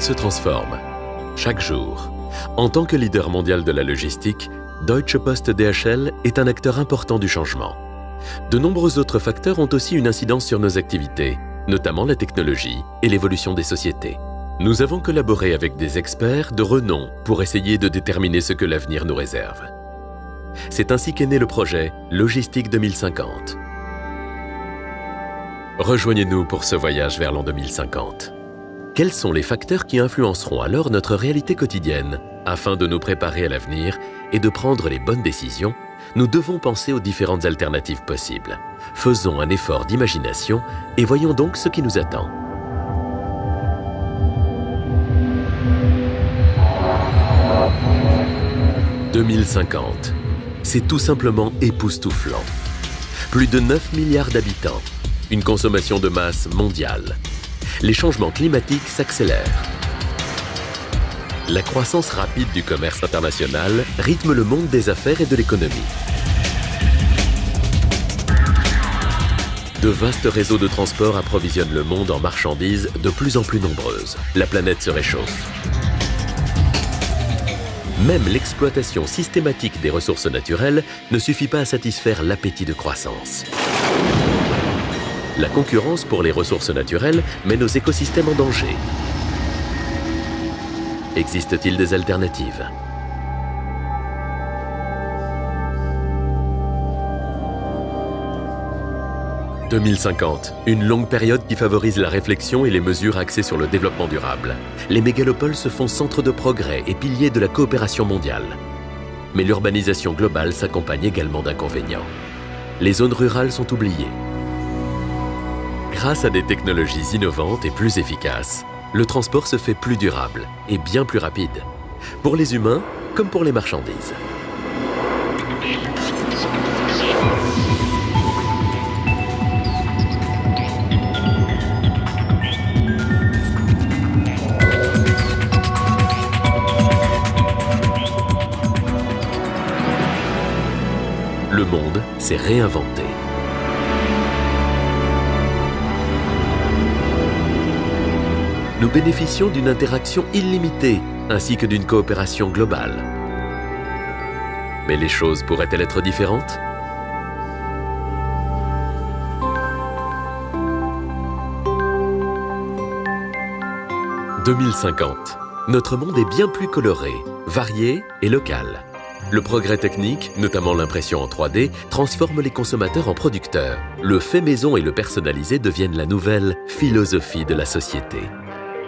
se transforme. Chaque jour. En tant que leader mondial de la logistique, Deutsche Post DHL est un acteur important du changement. De nombreux autres facteurs ont aussi une incidence sur nos activités, notamment la technologie et l'évolution des sociétés. Nous avons collaboré avec des experts de renom pour essayer de déterminer ce que l'avenir nous réserve. C'est ainsi qu'est né le projet Logistique 2050. Rejoignez-nous pour ce voyage vers l'an 2050. Quels sont les facteurs qui influenceront alors notre réalité quotidienne? Afin de nous préparer à l'avenir et de prendre les bonnes décisions, nous devons penser aux différentes alternatives possibles. Faisons un effort d'imagination et voyons donc ce qui nous attend. « 2050. C'est tout simplement époustouflant. Plus de 9 milliards d'habitants, une consommation de masse mondiale. Les changements climatiques s'accélèrent. La croissance rapide du commerce international rythme le monde des affaires et de l'économie. De vastes réseaux de transport approvisionnent le monde en marchandises de plus en plus nombreuses. La planète se réchauffe. Même l'exploitation systématique des ressources naturelles ne suffit pas à satisfaire l'appétit de croissance. La concurrence pour les ressources naturelles met nos écosystèmes en danger. Existe-t-il des alternatives? « 2050, une longue période qui favorise la réflexion et les mesures axées sur le développement durable. Les mégalopoles se font centre de progrès et piliers de la coopération mondiale. Mais l'urbanisation globale s'accompagne également d'inconvénients. Les zones rurales sont oubliées. Grâce à des technologies innovantes et plus efficaces, le transport se fait plus durable et bien plus rapide, pour les humains comme pour les marchandises. Le monde s'est réinventé. Nous bénéficions d'une interaction illimitée ainsi que d'une coopération globale. Mais les choses pourraient-elles être différentes? « 2050. Notre monde est bien plus coloré, varié et local. Le progrès technique, notamment l'impression en 3D, transforme les consommateurs en producteurs. Le fait maison et le personnalisé deviennent la nouvelle philosophie de la société.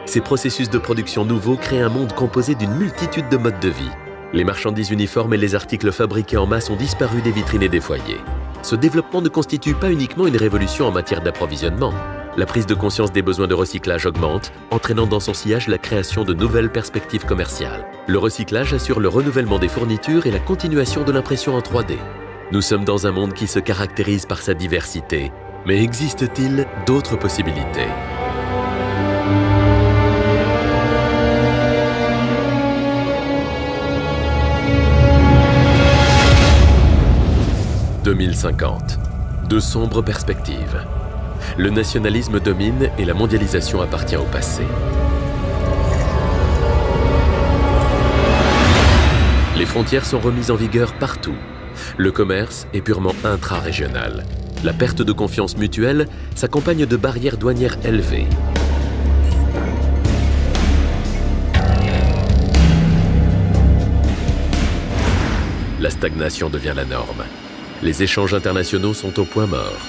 Ces processus de production nouveaux créent un monde composé d'une multitude de modes de vie. Les marchandises uniformes et les articles fabriqués en masse ont disparu des vitrines et des foyers. Ce développement ne constitue pas uniquement une révolution en matière d'approvisionnement. La prise de conscience des besoins de recyclage augmente, entraînant dans son sillage la création de nouvelles perspectives commerciales. Le recyclage assure le renouvellement des fournitures et la continuation de l'impression en 3D. Nous sommes dans un monde qui se caractérise par sa diversité. Mais existe-t-il d'autres possibilités ? « 2050. De sombres perspectives. Le nationalisme domine et la mondialisation appartient au passé. Les frontières sont remises en vigueur partout. Le commerce est purement intra-régional. La perte de confiance mutuelle s'accompagne de barrières douanières élevées. La stagnation devient la norme. Les échanges internationaux sont au point mort.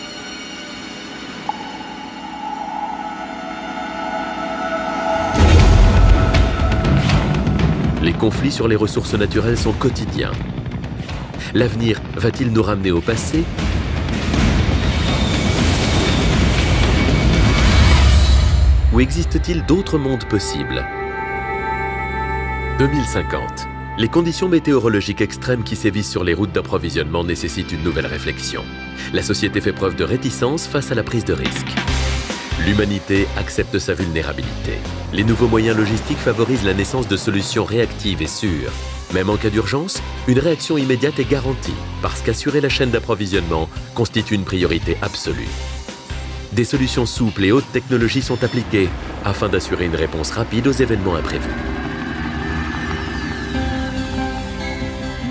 Les conflits sur les ressources naturelles sont quotidiens. L'avenir va-t-il nous ramener au passé? Ou existe-t-il d'autres mondes possibles? 2050. Les conditions météorologiques extrêmes qui sévissent sur les routes d'approvisionnement nécessitent une nouvelle réflexion. La société fait preuve de réticence face à la prise de risque. L'humanité accepte sa vulnérabilité. Les nouveaux moyens logistiques favorisent la naissance de solutions réactives et sûres. Même en cas d'urgence, une réaction immédiate est garantie parce qu'assurer la chaîne d'approvisionnement constitue une priorité absolue. Des solutions souples et haute technologie sont appliquées afin d'assurer une réponse rapide aux événements imprévus.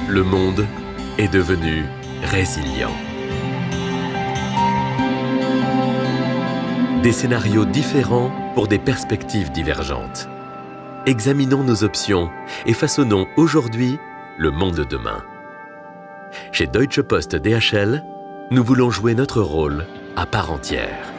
Le monde est devenu résilient. Des scénarios différents pour des perspectives divergentes. Examinons nos options et façonnons aujourd'hui le monde de demain. Chez Deutsche Post DHL, nous voulons jouer notre rôle à part entière.